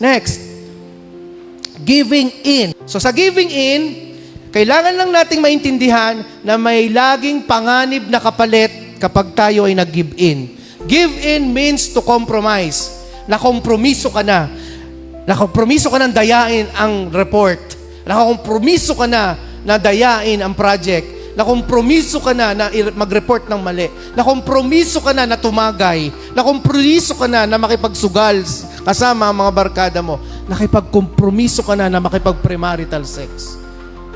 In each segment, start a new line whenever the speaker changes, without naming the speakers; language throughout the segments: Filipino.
Next, giving in. So sa giving in, kailangan lang nating maintindihan na may laging panganib na kapalit kapag tayo ay nag-give in. Give in means to compromise. Nakompromiso ka na. Nakompromiso ka ng dayain ang report. Nakompromiso ka na dayain ang project. Nakompromiso ka na mag-report ng mali. Nakompromiso ka na tumagay. Nakompromiso ka na makipagsugal kasama ang mga barkada mo. Nakipagkompromiso ka na makipag-premarital sex.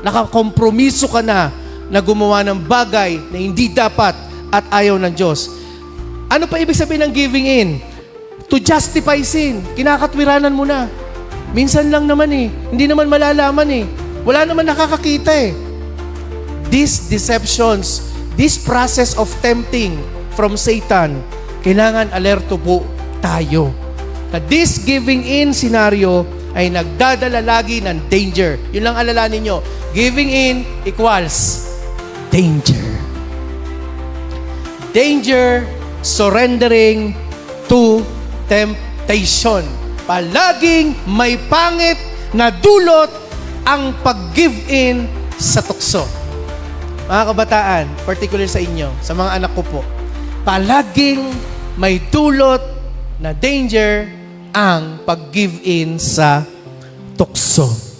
Nakakompromiso ka na gumawa ng bagay na hindi dapat at ayaw ng Diyos. Ano pa ibig sabihin ng giving in? To justify sin. Kinakatwiranan mo na. Minsan lang naman Hindi naman malalaman Wala naman nakakakita These deceptions, this process of tempting from Satan, kailangan alerto po tayo. Na this giving in scenario ay nagdadala lagi ng danger. Yun lang alalanin nyo. Giving in equals danger. Danger, surrendering to temptation. Palaging may pangit na dulot ang pag-give in sa tukso. Mga kabataan, particular sa inyo, sa mga anak ko po, palaging may dulot na danger ang pag-give in sa tukso.